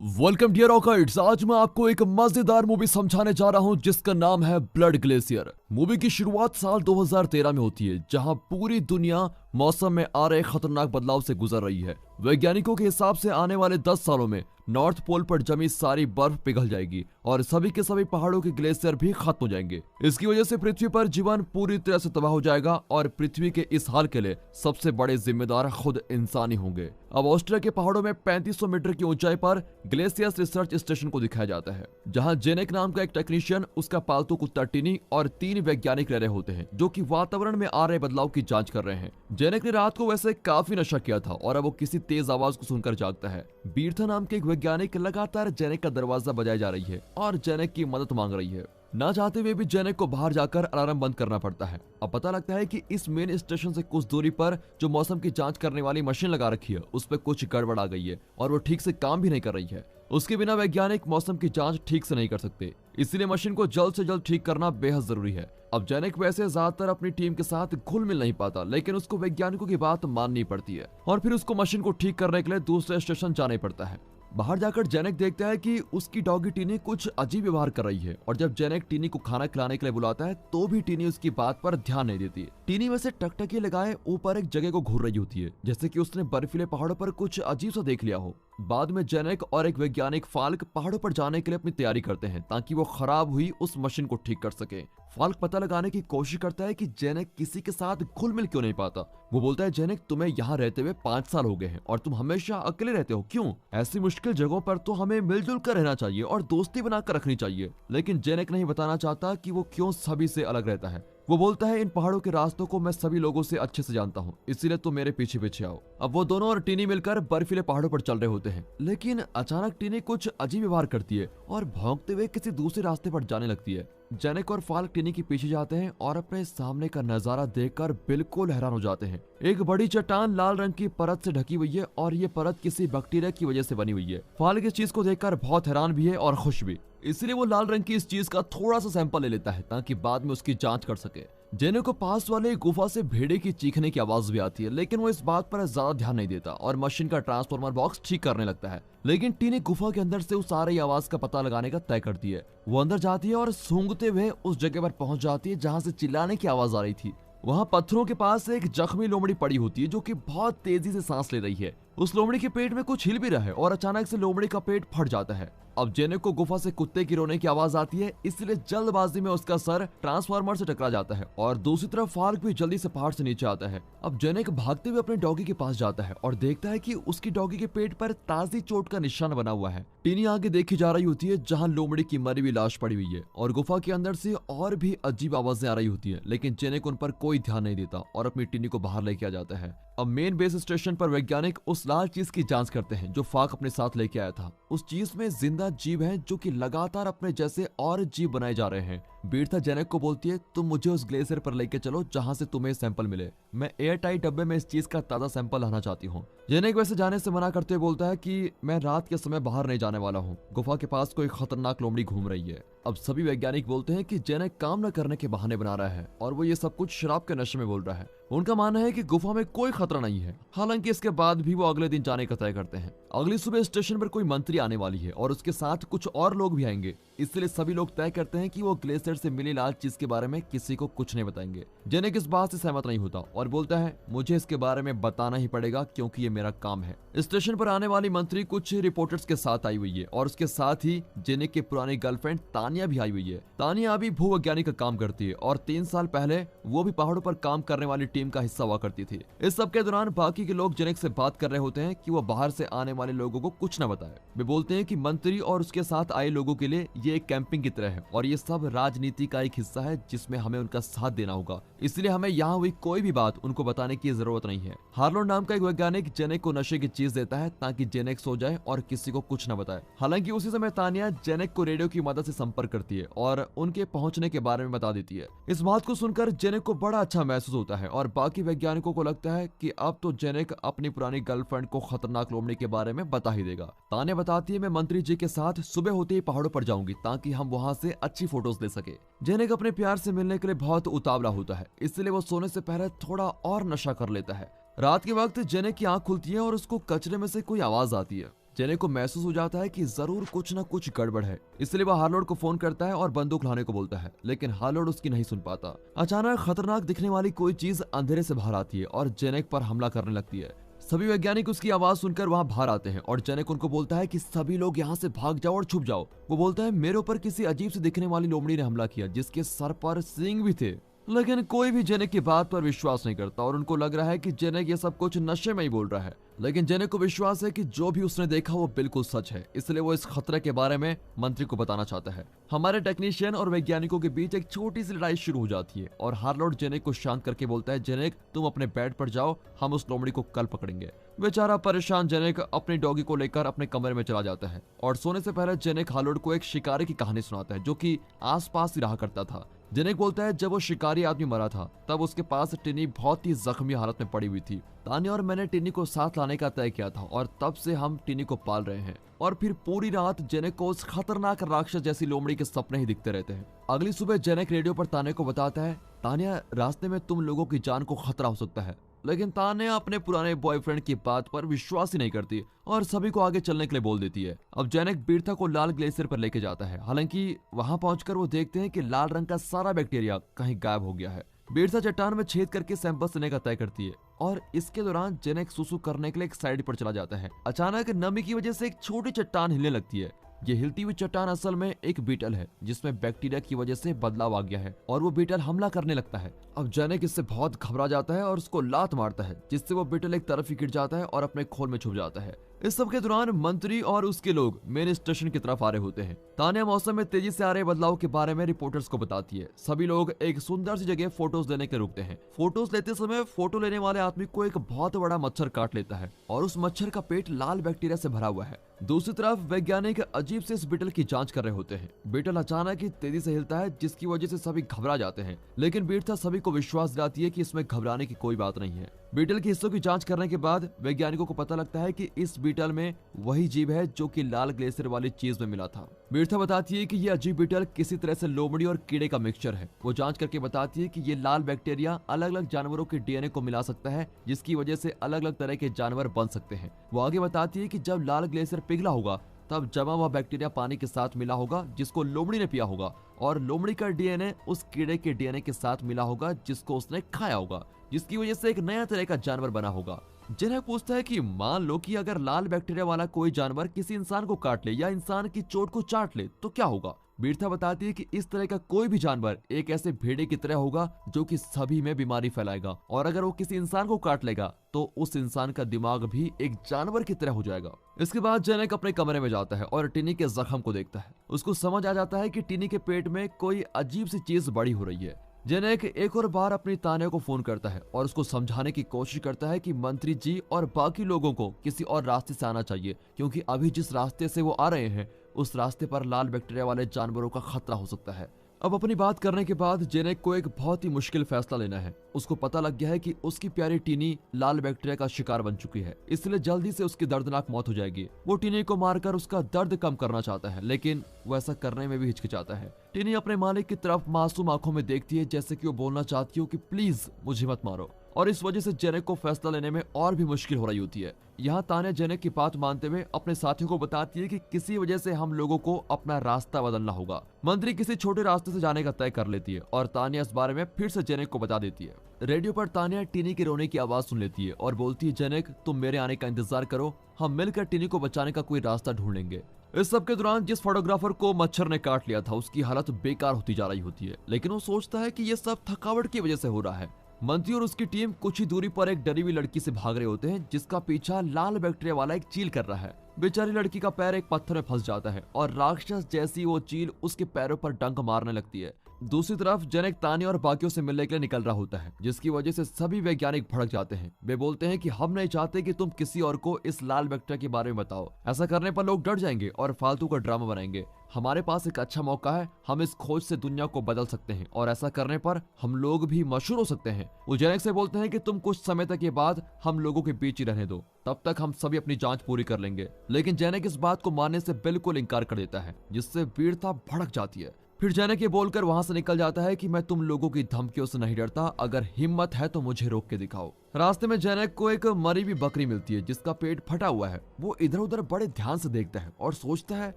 Welcome dear ऑकर्ड्स। आज मैं आपको एक मजेदार मूवी समझाने जा रहा हूं जिसका नाम है ब्लड ग्लेशियर। मूवी की शुरुआत साल 2013 में होती है, जहां पूरी दुनिया मौसम में आ रहे खतरनाक बदलाव से गुजर रही है। वैज्ञानिकों के हिसाब से आने वाले 10 सालों में नॉर्थ पोल पर जमी सारी बर्फ पिघल जाएगी और सभी के सभी पहाड़ों के ग्लेशियर भी खत्म हो जाएंगे। इसकी वजह से पृथ्वी पर जीवन पूरी तरह से तबाह हो जाएगा और पृथ्वी के इस हाल के लिए सबसे बड़े जिम्मेदार खुद इंसान ही होंगे। अब ऑस्ट्रेलिया के पहाड़ों में 3500 मीटर की ऊंचाई पर ग्लेशियर्स रिसर्च स्टेशन को दिखाया जाता है, जहां जेनेक नाम का एक टेक्नीशियन, उसका पालतू कुत्ता टिनी और 3 वैज्ञानिक रह रहे होते हैं जो कि वातावरण में आ रहे बदलाव की जांच कर रहे हैं। जेनेक ने रात को वैसे काफी नशा किया था और अब वो किसी तेज आवाज को सुनकर जागता है। बीरथा नाम के एक वैज्ञानिक लगातार जेनेक का दरवाजा बजाई जा रही है और जेनेक की मदद मांग रही है। ना चाहते हुए भी जेनेक को बाहर जाकर अलार्म बंद करना पड़ता है। अब पता लगता है कि इस मेन स्टेशन से कुछ दूरी पर जो मौसम की जांच करने वाली मशीन लगा रखी है उस पर कुछ गड़बड़ आ गई है और वो ठीक से काम भी नहीं कर रही है। उसके बिना वैज्ञानिक मौसम की जांच ठीक से नहीं कर सकते, इसलिए मशीन को जल्द से जल्द ठीक करना बेहद जरूरी है। अब जेनेक वैसे ज्यादातर अपनी टीम के साथ घुल मिल नहीं पाता, लेकिन उसको वैज्ञानिकों की बात माननी पड़ती है और फिर उसको मशीन को ठीक करने के लिए दूसरे स्टेशन जाना पड़ता है। बाहर जाकर जेनेक देखता है कि उसकी डॉगी टीनी कुछ अजीब व्यवहार कर रही है और जब जेनेक टीनी को खाना खिलाने के लिए बुलाता है तो भी टीनी उसकी बात पर ध्यान नहीं देती। टीनी वैसे टकटकी लगाए ऊपर एक जगह को घूर रही होती है, जैसे कि उसने बर्फीले पहाड़ों पर कुछ अजीब सा देख लिया हो। बाद में जेनेक और एक वैज्ञानिक फाल्क पहाड़ों पर जाने के लिए अपनी तैयारी करते हैं ताकि वो खराब हुई उस मशीन को ठीक कर सके। फाल्क पता लगाने की कोशिश करता है कि जेनेक किसी के साथ घुल मिल क्यों नहीं पाता। वो बोलता है, जेनेक, तुम्हें यहाँ रहते हुए 5 साल हो गए हैं और तुम हमेशा अकेले रहते हो, क्यों? ऐसी मुश्किल जगहों पर तो हमें मिलजुल कर रहना चाहिए और दोस्ती बनाकर रखनी चाहिए। लेकिन जेनेक नहीं बताना चाहता कि वो क्यों सभी से अलग रहता है। वो बोलता है, इन पहाड़ों के रास्तों को मैं सभी लोगों से अच्छे से जानता हूँ, इसीलिए तुम मेरे पीछे पीछे आओ। अब वो दोनों और टीनी मिलकर बर्फीले पहाड़ों पर चल रहे होते हैं, लेकिन अचानक टीनी कुछ अजीब व्यवहार करती है और भौंकते हुए किसी दूसरे रास्ते पर जाने लगती है। जेनेक और फाल्क टीनी के पीछे जाते हैं और अपने सामने का नजारा देखकर बिल्कुल हैरान हो जाते हैं। एक बड़ी चट्टान लाल रंग की परत से ढकी हुई है और ये परत किसी बैक्टीरिया की वजह से बनी हुई है। फाल्क इस चीज को देखकर बहुत हैरान भी है और खुश भी, इसलिए वो लाल रंग की इस चीज का थोड़ा सा सैंपल ले लेता है ताकि बाद में उसकी जांच कर सके। जेनेक को पास वाले गुफा से भेड़े की चीखने की आवाज भी आती है, लेकिन वो इस बात पर ज्यादा ध्यान नहीं देता और मशीन का ट्रांसफॉर्मर बॉक्स ठीक करने लगता है। लेकिन टीनी गुफा के अंदर से उस आ रही आवाज का पता लगाने का तय करती है। वो अंदर जाती है और सूंघते हुए उस जगह पर पहुंच जाती है जहां से चिल्लाने की आवाज आ रही थी। वहां पत्थरों के पास एक जख्मी लोमड़ी पड़ी होती है जो कि बहुत तेजी से सांस ले रही है। उस लोमड़ी के पेट में कुछ हिल भी रहा है और अचानक से लोमड़ी का पेट फट जाता है। अब जेनेक को गुफा से कुत्ते की रोने की आवाज आती है, इसलिए जल्दबाजी में उसका सर ट्रांसफार्मर से टकरा जाता है और दूसरी तरफ फाल्क भी जल्दी से पहाड़ से नीचे आता है। अब जेनेक भागते हुए अपने डॉगी के पास जाता है और देखता है कि उसकी डॉगी के पेट पर ताजी चोट का निशान बना हुआ है। टीनी आगे देखी जा रही होती है जहां लोमड़ी की मरी हुई लाश पड़ी हुई है और गुफा के अंदर से और भी अजीब आवाजें आ रही होती है, लेकिन जेनेक उन पर कोई ध्यान नहीं देता और अपनी टीनी को बाहर लेके आ जाता है। अब मेन बेस स्टेशन पर वैज्ञानिक उस लाल चीज की जांच करते हैं जो फाक अपने साथ लेके आया था। उस चीज में जिंदा जीव है जो कि लगातार अपने जैसे और जीव बनाए जा रहे हैं। बीरथा जेनेक को बोलती है, तुम मुझे उस ग्लेशियर पर लेके चलो जहां से तुम्हें सैंपल मिले। मैं एयर टाइट डब्बे में इस चीज का ताजा सैंपल लाना चाहती हूँ। जेनेक वैसे जाने से मना करते हुए बोलता है कि मैं रात के समय बाहर नहीं जाने वाला हूँ, गुफा के पास कोई खतरनाक लोमड़ी घूम रही है। अब सभी वैज्ञानिक बोलते हैं कि जेनेक काम न करने के बहाने बना रहा है और वो ये सब कुछ शराब के नशे में बोल रहा है। उनका मानना है कि गुफा में कोई खतरा नहीं है। हालांकि इसके बाद भी वो अगले दिन जाने का तय करते हैं। अगली सुबह स्टेशन पर कोई मंत्री आने वाली है और उसके साथ कुछ और लोग भी आएंगे, इसलिए सभी लोग तय करते हैं कि वो ग्लेशियर से मिली लाल चीज के बारे में किसी को कुछ नहीं बताएंगे। जेनेक इस बात से सहमत नहीं होता और बोलता है, मुझे इसके बारे में बताना ही पड़ेगा क्योंकि ये मेरा काम है। स्टेशन पर आने वाली मंत्री कुछ रिपोर्टर्स के साथ आई हुई है और उसके साथ ही जेनेक की पुरानी गर्लफ्रेंड तानिया भी आई हुई है। तानिया अभी भूवैज्ञानिक का काम करती है और 3 साल पहले वो भी पहाड़ों पर काम करने वाली टीम का हिस्सा हुआ करती थी। इस सब के दौरान बाकी के लोग जेनेक से बात कर रहे होते हैं कि वो बाहर से आने वाले लोगों को कुछ न बताए। वे बोलते हैं कि मंत्री और उसके साथ आए लोगों के लिए ये एक कैंपिंग की तरह है और ये सब राजनीति का एक हिस्सा है जिसमें हमें उनका साथ देना होगा, इसलिए हमें यहाँ हुई कोई भी बात उनको बताने की जरूरत नहीं है। हार्लोन नाम का एक वैज्ञानिक जेनेक को नशे की चीज देता है ताकि जेनेक सो जाए और किसी को कुछ न बताए। हालांकि उसी समय तानिया जेनेक को रेडियो की मदद से संपर्क करती है और उनके पहुंचने के बारे में बता देती है। इस बात को सुनकर जेनेक को बड़ा अच्छा महसूस होता है और बाकी वैज्ञानिकों को लगता है कि अब तो जेनेक अपनी पुरानी गर्लफ्रेंड को खतरनाक लोमड़ी के बारे में बता ही देगा। तानिया बताती है, मैं मंत्री जी के साथ सुबह होते ही पहाड़ों पर जाऊंगी ताकि हम वहां से अच्छी फोटोज ले सके। जेनेक अपने प्यार से मिलने के लिए बहुत उतावला होता है, इसलिए वो सोने से पहले थोड़ा और नशा कर लेता है। रात के वक्त जेनेक की आंख खुलती है और उसको कचरे में से कोई आवाज आती है। जेनेक को महसूस हो जाता है कि जरूर कुछ न कुछ गड़बड़ है, इसलिए वह हार्लोड को फोन करता है और बंदूक लाने को बोलता है, लेकिन हार्लोड उसकी नहीं सुन पाता। अचानक खतरनाक दिखने वाली कोई चीज अंधेरे से बाहर आती है और जेनेक पर हमला करने लगती है। सभी वैज्ञानिक उसकी आवाज सुनकर वहां बाहर आते हैं और जेनेक उनको बोलता है कि सभी लोग यहाँ से भाग जाओ और छुप जाओ। वो बोलता है मेरे ऊपर किसी अजीब से दिखने वाली लोमड़ी ने हमला किया जिसके सर पर सींग भी थे, लेकिन कोई भी जेनेक की बात पर विश्वास नहीं करता और उनको लग रहा है कि जेनेक ये सब कुछ नशे में ही बोल रहा है। लेकिन जेनेक को विश्वास है कि जो भी उसने देखा वो बिल्कुल सच है, इसलिए वो इस खतरे के बारे में मंत्री को बताना चाहता है। हमारे टेक्नीशियन और वैज्ञानिकों के बीच एक छोटी सी लड़ाई शुरू हो जाती है और हार्लोड जेनेक को शांत करके बोलता है जेनेक तुम अपने बेड पर जाओ, हम उस लोमड़ी को कल पकड़ेंगे। बेचारा परेशान जेनेक अपनी डॉगी को लेकर अपने कमरे में चला जाता है और सोने से पहले जेनेक हार्लोड को एक शिकारी की कहानी सुनाता है जो कि आसपास ही रहा करता था। जेनेक बोलता है जब वो शिकारी आदमी मरा था तब उसके पास टिनी बहुत ही जख्मी हालत में पड़ी हुई थी। तान्या और मैंने टिनी को साथ लाने का तय किया था और तब से हम टिनी को पाल रहे हैं। और फिर पूरी रात जेनेक को उस खतरनाक राक्षस जैसी लोमड़ी के सपने ही दिखते रहते हैं। अगली सुबह जेनेक रेडियो पर तान्या को बताता है तान्या रास्ते में तुम लोगों की जान को खतरा हो सकता है, लेकिन तान्या अपने पुराने बॉयफ्रेंड की बात पर विश्वास ही नहीं करती और सभी को आगे चलने के लिए बोल देती है। अब जेनेक बीरथा को लाल ग्लेशियर पर लेके जाता है। हालांकि वहां पहुंचकर वो देखते हैं कि लाल रंग का सारा बैक्टीरिया कहीं गायब हो गया है। बीरथा चट्टान में छेद करके सैंपल लेने का तय करती है और इसके दौरान जेनेक सुसु करने के लिए एक साइड पर चला जाता है। अचानक नमी की वजह से एक छोटी चट्टान हिलने लगती है। ये हिलती हुई चट्टान असल में एक बीटल है जिसमें बैक्टीरिया की वजह से बदलाव आ गया है और वो बीटल हमला करने लगता है। अब जेनेक इससे बहुत घबरा जाता है और उसको लात मारता है जिससे वो बीटल एक तरफ ही गिर जाता है और अपने खोल में छुप जाता है। इस सब के दौरान मंत्री और उसके लोग मेन स्टेशन की तरफ आ रहे होते हैं। तान्या मौसम में तेजी से आ रहे बदलाव के बारे में रिपोर्टर्स को बताती है। सभी लोग एक सुंदर सी जगह फोटोज लेने के रुकते हैं। फोटोज लेते समय फोटो लेने वाले आदमी को एक बहुत बड़ा मच्छर काट लेता है और उस मच्छर का पेट लाल बैक्टीरिया से भरा हुआ है। दूसरी तरफ वैज्ञानिक अजीब से इस बीटल की जांच कर रहे होते हैं। बीटल अचानक ही तेजी से हिलता है जिसकी वजह से सभी घबरा जाते हैं, लेकिन बीरथा सभी को विश्वास दिलाती है कि इसमें घबराने की कोई बात नहीं है। बीटल के हिस्सों की जांच करने के बाद वैज्ञानिकों को पता लगता है कि इस बीटल में वही जीव है जो कि लाल ग्लेशियर वाली चीज में मिला था। बीरथा बताती है कि ये अजीब बीटल किसी तरह से लोमड़ी और कीड़े का मिक्सचर है। वो जांच करके बताती है कि ये लाल बैक्टीरिया अलग अलग जानवरों के डीएनए को मिला सकता है जिसकी वजह से अलग अलग तरह के जानवर बन सकते हैं। वो आगे बताती है कि जब लाल ग्लेशियर पिघला होगा तब जमा हुआ बैक्टीरिया पानी के साथ मिला होगा जिसको लोमड़ी ने पिया होगा और लोमड़ी का डीएनए उस कीड़े के डीएनए के साथ मिला होगा जिसको उसने खाया होगा, जिसकी वजह से एक नया तरह का जानवर बना होगा। जेनेक पूछता है कि मान लो कि अगर लाल बैक्टीरिया वाला कोई जानवर किसी इंसान को काट ले या इंसान की चोट को चाट ले तो क्या होगा। बीरथा बताती है कि इस तरह का कोई भी जानवर एक ऐसे भेड़े की तरह होगा जो कि सभी में बीमारी फैलाएगा और अगर वो किसी इंसान को काट लेगा तो उस इंसान का दिमाग भी एक जानवर की तरह हो जाएगा। इसके बाद जेनेक अपने कमरे में जाता है और टिनी के जख्म को देखता है। उसको समझ आ जाता है कि टिनी के पेट में कोई अजीब सी चीज बड़ी हो रही है। जेनेक एक और बार अपनी तान्या को फोन करता है और उसको समझाने की कोशिश करता है कि मंत्री जी और बाकी लोगों को किसी और रास्ते से आना चाहिए क्योंकि अभी जिस रास्ते से वो आ रहे हैं उस रास्ते पर लाल बैक्टीरिया वाले जानवरों का खतरा हो सकता है। अब अपनी बात करने के बाद जेनेक को एक बहुत ही मुश्किल फैसला लेना है। उसको पता लग गया है कि उसकी प्यारी टीनी लाल बैक्टीरिया का शिकार बन चुकी है, इसलिए जल्दी से उसकी दर्दनाक मौत हो जाएगी। वो टीनी को मारकर उसका दर्द कम करना चाहता है, लेकिन वो ऐसा करने में भी हिचकिचाता है। टीनी अपने मालिक की तरफ मासूम आंखों में देखती है जैसे कि वो बोलना चाहती हो कि प्लीज मुझे मत मारो, और इस वजह से जेनेक को फैसला लेने में और भी मुश्किल हो रही होती है। यहाँ तान्या जेनेक की बात मानते हुए अपने साथियों को बताती है कि किसी वजह से हम लोगों को अपना रास्ता बदलना होगा। मंत्री किसी छोटे रास्ते से जाने का तय कर लेती है और तान्या इस बारे में फिर से जेनेक को बता देती है। रेडियो पर तान्या टीनी के रोने की आवाज सुन लेती है और बोलती है जेनेक तुम मेरे आने का इंतजार करो, हम मिलकर टीनी को बचाने का कोई रास्ता ढूंढ लेंगे। इस सब के दौरान जिस फोटोग्राफर को मच्छर ने काट लिया था उसकी हालत बेकार होती जा रही होती है, लेकिन वो सोचता है कि ये सब थकावट की वजह से हो रहा है। मंत्री और उसकी टीम कुछ ही दूरी पर एक डरी हुई लड़की से भाग रहे होते हैं जिसका पीछा लाल बैक्टीरिया वाला एक चील कर रहा है। बेचारी लड़की का पैर एक पत्थर में फंस जाता है और राक्षस जैसी वो चील उसके पैरों पर डंक मारने लगती है। दूसरी तरफ जेनेक तान्या और बाकियों से मिलने के लिए निकल रहा होता है, जिसकी वजह से सभी वैज्ञानिक भड़क जाते हैं। वे बोलते हैं कि हम नहीं चाहते कि तुम किसी और को इस लाल बैक्टीरिया के बारे में बताओ, ऐसा करने पर लोग डर जाएंगे और फालतू का ड्रामा बनाएंगे। हमारे पास एक अच्छा मौका है, हम इस खोज से दुनिया को बदल सकते हैं और ऐसा करने पर हम लोग भी मशहूर हो सकते हैं। वो जेनेक से बोलते हैं कि तुम कुछ समय तक के बाद हम लोगों के बीच ही रहने दो, तब तक हम सभी अपनी जांच पूरी कर लेंगे। लेकिन जेनेक इस बात को मानने से बिल्कुल इनकार कर देता है, जिससे बीरथा भड़क जाती है। फिर जेनेक ये बोलकर वहां से निकल जाता है कि मैं तुम लोगों की धमकियों से नहीं डरता, अगर हिम्मत है तो मुझे रोक के दिखाओ। रास्ते में जेनेक को एक मरी हुई बकरी मिलती है जिसका पेट फटा हुआ है। वो इधर उधर बड़े ध्यान से देखता है और सोचता है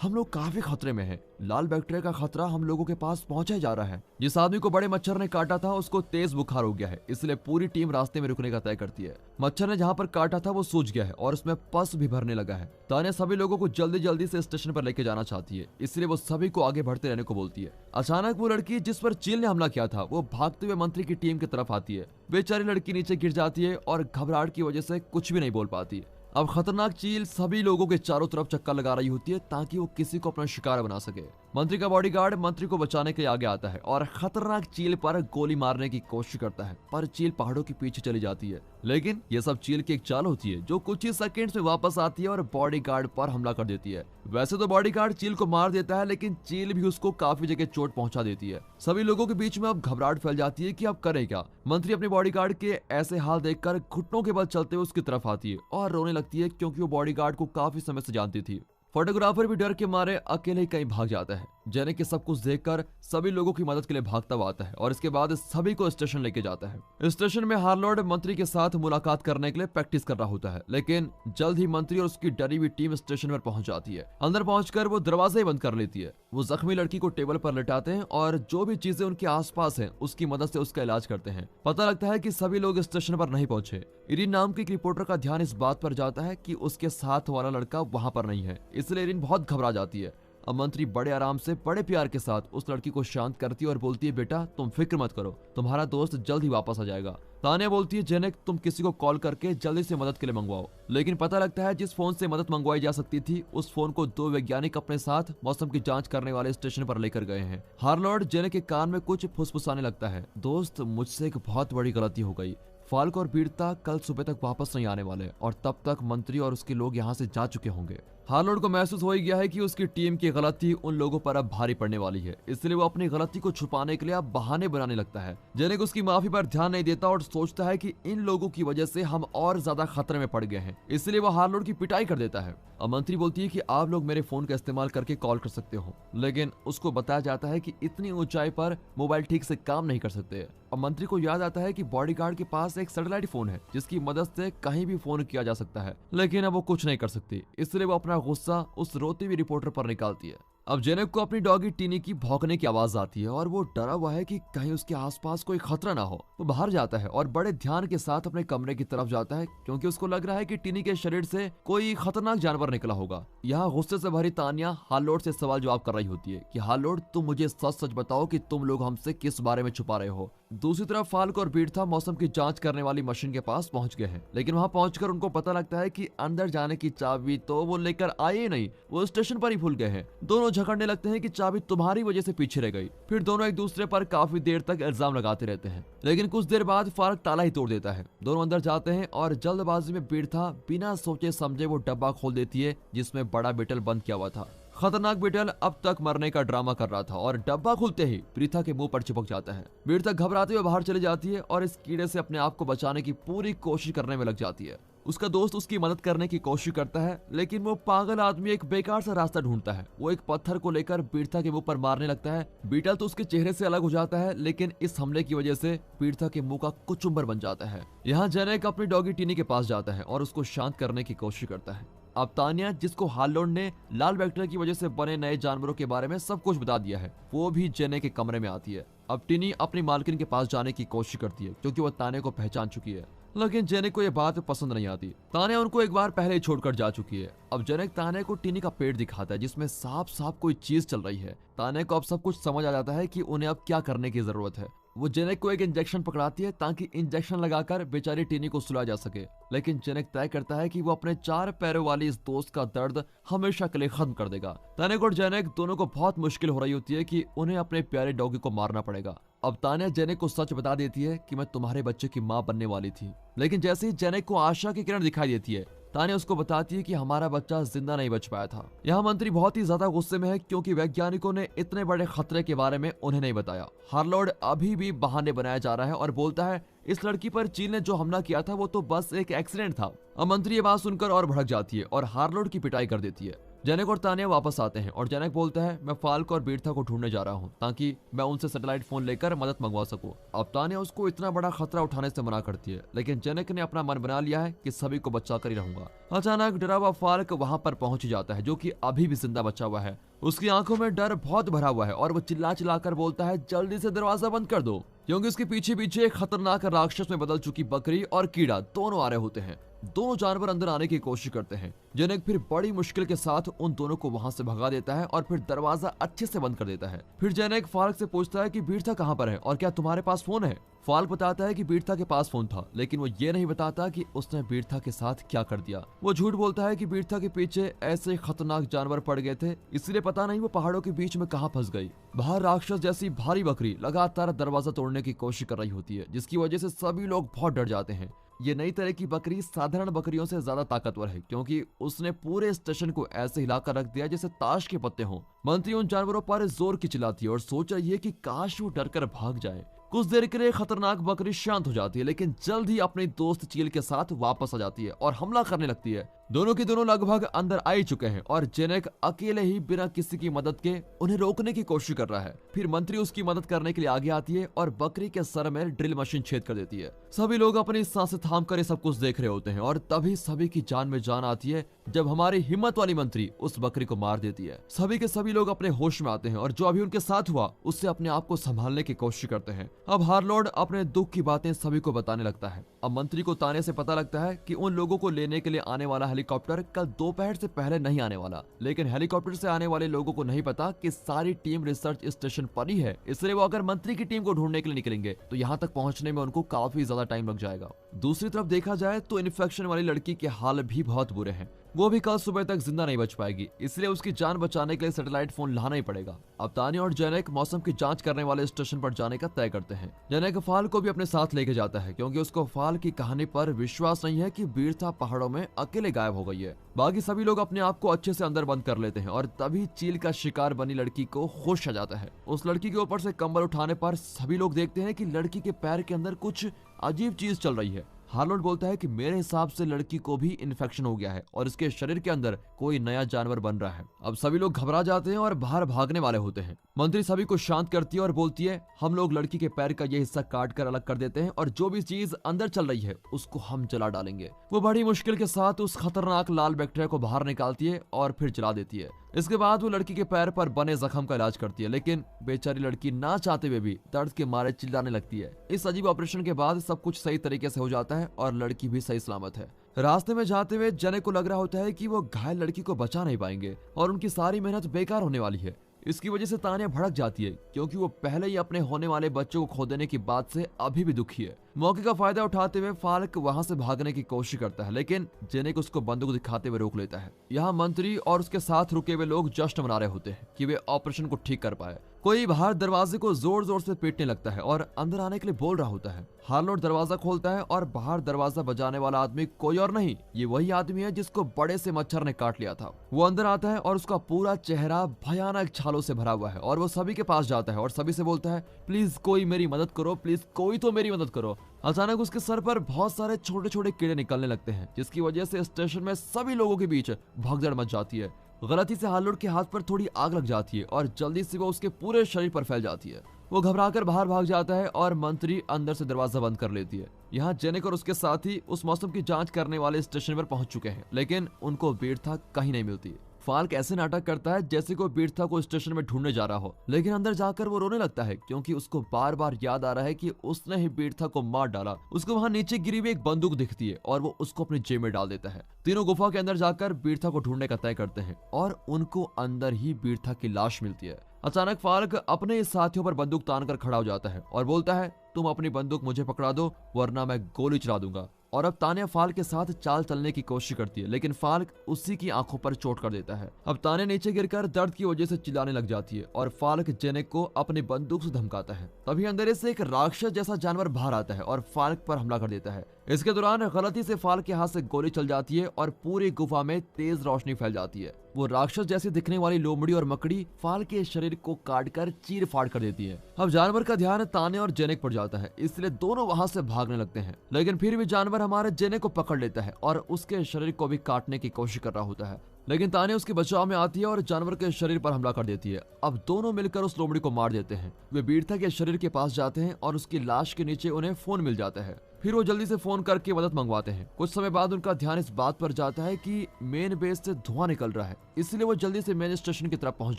हम लोग काफी खतरे में हैं। लाल बैक्टीरिया का खतरा हम लोगों के पास पहुंचा जा रहा है। जिस आदमी को बड़े मच्छर ने काटा था उसको तेज बुखार हो गया है, इसलिए पूरी टीम रास्ते में रुकने का तय करती है। मच्छर ने जहाँ पर काटा था वो सूज गया है और उसमें पस भी भरने लगा है। तान्या सभी लोगों को जल्दी जल्दी से स्टेशन पर लेके जाना चाहती है, इसलिए वो सभी को आगे बढ़ते रहने को बोलती है। अचानक वो लड़की जिस पर चील ने हमला किया था वो भागते हुए मंत्री की टीम की तरफ आती है। बेचारी लड़की नीचे गिर जाती है और घबराहट की वजह से कुछ भी नहीं बोल पाती। अब खतरनाक चील सभी लोगों के चारों तरफ चक्कर लगा रही होती है ताकि वो किसी को अपना शिकार बना सके। मंत्री का बॉडीगार्ड मंत्री को बचाने के लिए आगे आता है और खतरनाक चील पर गोली मारने की कोशिश करता है, पर चील पहाड़ों के पीछे चली जाती है। लेकिन ये सब चील की एक चाल होती है जो कुछ ही सेकंड्स में वापस आती है और बॉडीगार्ड पर हमला कर देती है। वैसे तो बॉडीगार्ड चील को मार देता है, लेकिन चील भी उसको काफी जगह चोट पहुंचा देती है। सभी लोगों के बीच में अब घबराहट फैल जाती है कि अब करे क्या। मंत्री अपने बॉडीगार्ड के ऐसे हाल देखकर घुटनों के बल चलते हुए उसकी तरफ आती है और रोने लगती है क्योंकि वो बॉडीगार्ड को काफी समय से जानती थी। फोटोग्राफर भी डर के मारे अकेले ही कहीं भाग जाता है। जेनेक के सब कुछ देखकर सभी लोगों की मदद के लिए भागता हुआ आता है और इसके बाद सभी को स्टेशन लेके जाता है। स्टेशन में हार्लॉर्ड मंत्री के साथ मुलाकात करने के लिए प्रैक्टिस कर रहा होता है, लेकिन जल्द ही मंत्री और उसकी डरी हुई टीम स्टेशन पर पहुंच जाती है। अंदर पहुंचकर वो दरवाजे बंद कर लेती है। वो जख्मी लड़की को टेबल पर लेटाते हैं और जो भी चीजें उनके आसपास हैं उसकी मदद से उसका इलाज करते हैं। पता लगता है कि सभी लोग स्टेशन पर नहीं पहुंचे। इरिन नाम की एक रिपोर्टर का ध्यान इस बात पर जाता है कि उसके साथ वाला लड़का वहां पर नहीं है, इसलिए इरिन बहुत घबरा जाती है। अब मंत्री बड़े आराम से बड़े प्यार के साथ उस लड़की को शांत करती है और बोलती है बेटा तुम फिक्र मत करो, तुम्हारा दोस्त जल्द ही वापस आ जाएगा। तान्या बोलती है जेनेक तुम किसी को कॉल करके जल्दी से मदद के लिए मंगवाओ। लेकिन पता लगता है जिस फोन से मदद मंगवाई जा सकती थी उस फोन को दो वैज्ञानिक अपने साथ मौसम की जांच करने वाले स्टेशन पर लेकर गए हैं। हार्लॉर्ड जेनेक के कान में कुछ फुसफुसाने लगता है, दोस्त मुझसे एक बहुत बड़ी गलती हो गई। फाल्क और बीरता कल सुबह तक वापस नहीं आने वाले और तब तक मंत्री और उसके लोग यहाँ से जा चुके होंगे। हार्लॉर्ड को महसूस हो ही गया है कि उसकी टीम की गलती उन लोगों पर अब भारी पड़ने वाली है, इसलिए वो अपनी गलती को छुपाने के लिए अब बहाने बनाने लगता है। जेनेक उसकी माफी पर ध्यान नहीं देता और सोचता है कि इन लोगों की वजह से हम और ज्यादा खतरे में पड़ गए हैं, इसलिए वो हार्लॉर्ड की पिटाई कर देता है। अब मंत्री बोलती है कि आप लोग मेरे फोन का इस्तेमाल करके कॉल कर सकते हो, लेकिन उसको बताया जाता है कि इतनी ऊंचाई पर मोबाइल ठीक से काम नहीं कर सकते। अब मंत्री को याद आता है कि बॉडीगार्ड के पास एक सैटेलाइट फोन है जिसकी मदद से कहीं भी फोन किया जा सकता है, लेकिन अब वो कुछ नहीं कर सकती, इसलिए वो अपना गुस्सा उस रोती हुई रिपोर्टर पर निकालती है। अब जेनेक को अपनी डॉगी टीनी की भौंकने की आवाज आती है और वो डरा हुआ है कि कहीं उसके आसपास कोई खतरा ना हो। वो बाहर जाता है और बड़े ध्यान के साथ अपने कमरे की तरफ जाता है क्योंकि उसको लग रहा है कि टीनी के शरीर से कोई खतरनाक जानवर निकला होगा। यहाँ गुस्से से भरी तान्या हार्लॉर्ड से सवाल जवाब कर रही होती है कि हार्लॉर्ड तुम मुझे सच सच बताओ कि तुम लोग हमसे किस बारे में छुपा रहे हो। दूसरी तरफ फाल्क और बीरथा मौसम की जांच करने वाली मशीन के पास पहुंच गए हैं, लेकिन वहां पहुंचकर उनको पता लगता है कि अंदर जाने की चाबी तो वो लेकर आए ही नहीं, वो स्टेशन पर ही भूल गए हैं। दोनों झगड़ने लगते हैं कि चाबी तुम्हारी वजह से पीछे रह गई। फिर दोनों एक दूसरे पर काफी देर तक इल्जाम लगाते रहते हैं, लेकिन कुछ देर बाद फाल्क ताला ही तोड़ देता है। दोनों अंदर जाते हैं और जल्दबाजी में बीरथा बिना सोचे समझे वो डब्बा खोल देती है जिसमें बड़ा बीटल बंद किया हुआ था। खतरनाक बीटल अब तक मरने का ड्रामा कर रहा था और डब्बा खुलते ही बीरथा के मुंह पर चिपक जाता है। बीरथा घबराते हुए बाहर चली जाती है और इस कीड़े से अपने आप को बचाने की पूरी कोशिश करने में लग जाती है। उसका दोस्त उसकी मदद करने की कोशिश करता है, लेकिन वो पागल आदमी एक बेकार सा रास्ता ढूंढता है। वो एक पत्थर को लेकर बीरथा के मुंह पर मारने लगता है। बीटल तो उसके चेहरे से अलग हो जाता है, लेकिन इस हमले की वजह से बीरथा के मुंह का कुचुम्बर बन जाता है। यहाँ जेनेक अपनी डॉगी टीनी के पास जाता है और उसको शांत करने की कोशिश करता है। अब तान्या, जिसको हार्लॉर्ड ने लाल बैक्टीरिया की वजह से बने नए जानवरों के बारे में सब कुछ बता दिया है, वो भी जेनेक के कमरे में आती है। अब टिनी अपनी मालकिन के पास जाने की कोशिश करती है क्योंकि वो तान्या को पहचान चुकी है, लेकिन जेनेक को यह बात पसंद नहीं आती। तान्या उनको एक बार पहले ही छोड़कर जा चुकी है। अब जेनेक तान्या को टिनी का पेट दिखाता है जिसमें साफ साफ कोई चीज चल रही है। तान्या को अब सब कुछ समझ आ जाता है कि उन्हें अब क्या करने की जरूरत है। वो जेनेक को एक इंजेक्शन पकड़ाती है ताकि इंजेक्शन लगाकर बेचारी टिनी को सुला जा सके, लेकिन जेनेक तय करता है कि वो अपने 4 पैरों वाली इस दोस्त का दर्द हमेशा के लिए खत्म कर देगा। तान्या और जेनेक दोनों को बहुत मुश्किल हो रही होती है कि उन्हें अपने प्यारे डॉगी को मारना पड़ेगा। अब तान्या जेनेक को सच बता देती है कि मैं तुम्हारे बच्चे की माँ बनने वाली थी, लेकिन जैसे ही जेनेक को आशा की किरण दिखाई देती है, तान्या उसको बताती है कि हमारा बच्चा जिंदा नहीं बच पाया था। यहाँ मंत्री बहुत ही ज्यादा गुस्से में है क्योंकि वैज्ञानिकों ने इतने बड़े खतरे के बारे में उन्हें नहीं बताया। हार्लॉर्ड अभी भी बहाने बनाया जा रहा है और बोलता है इस लड़की पर चील ने जो हमला किया था वो तो बस एक एक्सीडेंट था। अब मंत्री ये बात सुनकर और भड़क जाती है और हार्लॉर्ड की पिटाई कर देती है। जेनेक और तानिया वापस आते हैं और जेनेक बोलता है मैं फाल्क और बीरथा को ढूंढने जा रहा हूँ ताकि मैं उनसे सैटेलाइट फोन लेकर मदद मंगवा सकूं। अब तानिया उसको इतना बड़ा खतरा उठाने से मना करती है, लेकिन जेनेक ने अपना मन बना लिया है कि सभी को बचा कर ही रहूंगा। अचानक डरा हुआ फाल्क वहां पर पहुंच जाता है, जो कि अभी भी जिंदा बचा हुआ है। उसकी आंखों में डर बहुत भरा हुआ है और वो चिल्ला चिल्ला कर बोलता है जल्दी से दरवाजा बंद कर दो, क्योंकि उसके पीछे पीछे एक खतरनाक राक्षस में बदल चुकी बकरी और कीड़ा दोनों आ रहे होते हैं। दोनों जानवर अंदर आने की कोशिश करते हैं। जेनेक फिर बड़ी मुश्किल के साथ उन दोनों को वहां से भगा देता है और फिर दरवाजा अच्छे से बंद कर देता है। फिर जेनेक फाल्क से पूछता है कि बीरथा कहाँ पर है और क्या तुम्हारे पास फोन है। फाल्क बताता है कि बीरथा के पास फोन था, लेकिन वो ये नहीं बताता कि उसने बीरथा के साथ क्या कर दिया। वो झूठ बोलता है कि बीरथा के पीछे ऐसे खतरनाक जानवर पड़ गए थे, इसलिए पता नहीं वो पहाड़ों के बीच में कहाँ फंस गई। बाहर राक्षस जैसी भारी बकरी लगातार दरवाजा तोड़ने की कोशिश कर रही होती है, जिसकी वजह से सभी लोग बहुत डर जाते हैं। ये नई तरह की बकरी साधारण बकरियों से ज्यादा ताकतवर है, क्योंकि उसने पूरे स्टेशन को ऐसे हिलाकर रख दिया जैसे ताश के पत्ते हों। मंत्री उन जानवरों पर जोर की चिल्लाती है और सोच रही है कि काश वो डरकर भाग जाए। कुछ देर के लिए खतरनाक बकरी शांत हो जाती है, लेकिन जल्द ही अपने दोस्त चील के साथ वापस आ जाती है और हमला करने लगती है। दोनों के दोनों लगभग अंदर आ ही चुके हैं और जेनेक अकेले ही बिना किसी की मदद के उन्हें रोकने की कोशिश कर रहा है। फिर मंत्री उसकी मदद करने के लिए आगे आती है और बकरी के सर में ड्रिल मशीन छेद कर देती है। सभी लोग अपनी सांसें थाम कर ये सब कुछ देख रहे होते हैं और तभी सभी की जान में जान आती है जब हमारी हिम्मत वाली मंत्री उस बकरी को मार देती है। सभी के सभी लोग अपने होश में आते हैं और जो अभी उनके साथ हुआ उससे अपने आप को संभालने की कोशिश करते हैं। अब हार्लोड अपने दुख की बातें सभी को बताने लगता है। अब मंत्री को ताने से पता लगता है कि उन लोगों को लेने के लिए आने वाला हेलीकॉप्टर कल दोपहर से पहले नहीं आने वाला, लेकिन हेलीकॉप्टर से आने वाले लोगों को नहीं पता कि सारी टीम रिसर्च स्टेशन पर ही है, इसलिए वो अगर मंत्री की टीम को ढूंढने के लिए निकलेंगे तो यहाँ तक पहुँचने में उनको काफी ज्यादा टाइम लग जाएगा। दूसरी तरफ देखा जाए तो इन्फेक्शन वाली लड़की के हाल भी बहुत बुरे हैं। वो भी कल सुबह तक जिंदा नहीं बच पाएगी, इसलिए उसकी जान बचाने के लिए सैटेलाइट फोन लाना ही पड़ेगा। अब तानिया और जेनेक मौसम की जांच करने वाले स्टेशन पर जाने का तय करते हैं। जेनेक फाल को भी अपने साथ लेके जाता है, क्योंकि उसको फाल की कहानी पर विश्वास नहीं है कि बीरथा पहाड़ों में अकेले गायब हो गई है। बाकी सभी लोग अपने आप को अच्छे से अंदर बंद कर लेते हैं और तभी चील का शिकार बनी लड़की को होश आ जाता है। उस लड़की के ऊपर से कंबल उठाने पर सभी लोग देखते हैं कि लड़की के पैर के अंदर कुछ अजीब चीज चल रही है। हार्लोड बोलता है कि मेरे हिसाब से लड़की को भी इन्फेक्शन हो गया है और इसके शरीर के अंदर कोई नया जानवर बन रहा है। अब सभी लोग घबरा जाते हैं और बाहर भागने वाले होते हैं। मंत्री सभी को शांत करती है और बोलती है हम लोग लड़की के पैर का ये हिस्सा काट कर अलग कर देते हैं और जो भी चीज अंदर चल रही है उसको हम जला डालेंगे। वो बड़ी मुश्किल के साथ उस खतरनाक लाल बैक्टीरिया को बाहर निकालती है और फिर जला देती है। इसके बाद वो लड़की के पैर पर बने जख्म का इलाज करती है, लेकिन बेचारी लड़की ना चाहते हुए भी दर्द के मारे चिल्लाने लगती है। इस अजीब ऑपरेशन के बाद सब कुछ सही तरीके से हो जाता है और लड़की भी सही सलामत है। रास्ते में जाते हुए जेनेक को लग रहा होता है कि वो घायल लड़की को बचा नहीं पाएंगे और उनकी सारी मेहनत बेकार होने वाली है। इसकी वजह से तानिया भड़क जाती है, क्योंकि वो पहले ही अपने होने वाले बच्चों को खो देने की बात से अभी भी दुखी है। मौके का फायदा उठाते हुए फाल्क वहां से भागने की कोशिश करता है, लेकिन जेनेक उसको बंदूक दिखाते हुए रोक लेता है। यहाँ मंत्री और उसके साथ रुके हुए लोग जश्न मना रहे होते हैं कि वे ऑपरेशन को ठीक कर पाए। कोई बाहर दरवाजे को जोर जोर से पीटने लगता है और अंदर आने के लिए बोल रहा होता है। हार्लोड दरवाजा खोलता है और बाहर दरवाजा बजाने वाला आदमी कोई और नहीं, ये वही आदमी है जिसको बड़े से मच्छर ने काट लिया था। वो अंदर आता है और उसका पूरा चेहरा भयानक छालों से भरा हुआ है और वो सभी के पास जाता है और सभी से बोलता है प्लीज कोई मेरी मदद करो, प्लीज कोई तो मेरी मदद करो। अचानक उसके सर पर बहुत सारे छोटे छोटे कीड़े निकलने लगते हैं, जिसकी वजह से स्टेशन में सभी लोगों के बीच भगदड़ मच जाती है। गलती से हार्लोड के हाथ पर थोड़ी आग लग जाती है और जल्दी से वो उसके पूरे शरीर पर फैल जाती है। वो घबराकर बाहर भाग जाता है और मंत्री अंदर से दरवाजा बंद कर लेती है। यहाँ जेनेक और उसके साथी उस मौसम की जांच करने वाले स्टेशन पर पहुंच चुके हैं, लेकिन उनको बीरथा कहीं नहीं मिलती। फाल्क ऐसे नाटक करता है जैसे कोई बीरथा को स्टेशन में ढूंढने जा रहा हो, लेकिन अंदर जाकर वो रोने लगता है, क्योंकि उसको बार बार याद आ रहा है कि उसने ही बीरथा को मार डाला। उसको वहां नीचे गिरी हुई एक बंदूक दिखती है और वो उसको अपनी जेब में डाल देता है। तीनों गुफा के अंदर जाकर बीरथा को ढूंढने का तय करते हैं और उनको अंदर ही बीरथा की लाश मिलती है। अचानक फाल्क अपने साथियों पर बंदूक तानकर खड़ा हो जाता है और बोलता है तुम अपनी बंदूक मुझे पकड़ा दो, वरना मैं गोली चला दूंगा। और अब तानिया फाल्क के साथ चाल चलने की कोशिश करती है, लेकिन फाल्क उसी की आंखों पर चोट कर देता है। अब तानिया नीचे गिरकर दर्द की वजह से चिल्लाने लग जाती है और फाल्क जेनेक को अपनी बंदूक से धमकाता है। तभी अंधेरे से एक राक्षस जैसा जानवर बाहर आता है और फाल्क पर हमला कर देता है। इसके दौरान गलती से फाल्क के हाथ से गोली चल जाती है और पूरी गुफा में तेज रोशनी फैल जाती है। वो राक्षस जैसी दिखने वाली लोमड़ी और मकड़ी फाल के शरीर को काट कर चीर फाड़ कर देती है। अब जानवर का ध्यान ताने और जेनेक पर जाता है, इसलिए दोनों वहाँ से भागने लगते हैं, लेकिन फिर भी जानवर हमारे जेनेक को पकड़ लेता है और उसके शरीर को भी काटने की कोशिश कर रहा होता है, लेकिन ताने उसके बचाव में आती है और जानवर के शरीर पर हमला कर देती है। अब दोनों मिलकर उस लोमड़ी को मार देते हैं। वे बीरथा के शरीर के पास जाते हैं और उसकी लाश के नीचे उन्हें फोन मिल जाता है। फिर वो जल्दी से फोन करके मदद मंगवाते हैं। कुछ समय बाद उनका ध्यान इस बात पर जाता है कि मेन बेस से धुआं निकल रहा है, इसलिए वो जल्दी से मेन स्टेशन की तरफ पहुंच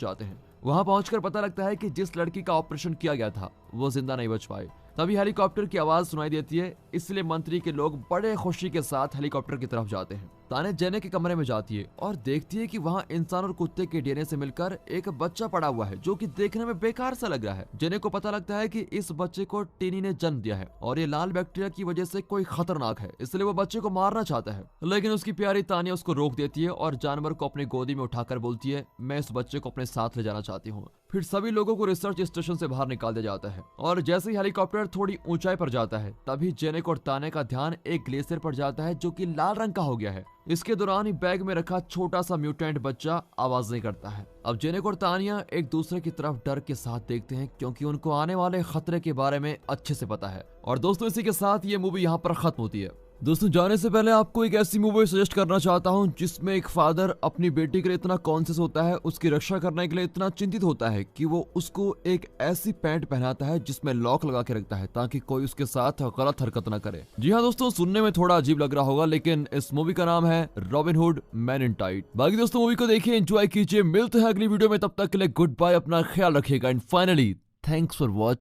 जाते हैं। वहां पहुंचकर पता लगता है कि जिस लड़की का ऑपरेशन किया गया था वो जिंदा नहीं बच पाई। तभी हेलीकॉप्टर की आवाज सुनाई देती है, इसलिए मंत्री के लोग बड़े खुशी के साथ हेलीकॉप्टर की तरफ जाते हैं। ताने जेने के कमरे में जाती है और देखती है कि वहाँ इंसान और कुत्ते के डीएनए से मिलकर एक बच्चा पड़ा हुआ है जो कि देखने में बेकार सा लग रहा है। जेने को पता लगता है कि इस बच्चे को टीनी ने जन्म दिया है और ये लाल बैक्टीरिया की वजह से कोई खतरनाक है, इसलिए वो बच्चे को मारना चाहता है, लेकिन उसकी प्यारी तानिया उसको रोक देती है और जानवर को अपनी गोदी में उठाकर बोलती है, मैं इस बच्चे को अपने साथ ले जाना चाहती हूँ। फिर सभी लोगों को रिसर्च स्टेशन से बाहर निकाल दिया जाता है और जैसे ही हेलीकॉप्टर थोड़ी ऊंचाई पर जाता है तभी जेनेक और ताने का ध्यान एक ग्लेशियर पर जाता है जो कि लाल रंग का हो गया है। इसके दौरान ही बैग में रखा छोटा सा म्यूटेंट बच्चा आवाज नहीं करता है। अब जेनेक और तानिया एक दूसरे की तरफ डर के साथ देखते हैं क्योंकि उनको आने वाले खतरे के बारे में अच्छे से पता है। और दोस्तों इसी के साथ ये मूवी यहाँ पर खत्म होती है। दोस्तों जाने से पहले आपको एक ऐसी मूवी सजेस्ट करना चाहता हूं जिसमें एक फादर अपनी बेटी के लिए इतना कॉन्शियस होता है, उसकी रक्षा करने के लिए इतना चिंतित होता है कि वो उसको एक ऐसी पैंट पहनाता है जिसमें लॉक लगा के रखता है ताकि कोई उसके साथ गलत हरकत ना करे। जी हाँ दोस्तों, सुनने में थोड़ा अजीब लग रहा होगा लेकिन इस मूवी का नाम है robin hood man in tight. बाकी दोस्तों मूवी को देखिए, एंजॉय कीजिए, मिलते हैं अगली वीडियो में, तब तक के लिए गुड बाय, अपना ख्याल रखिएगा and finally thanks for watching.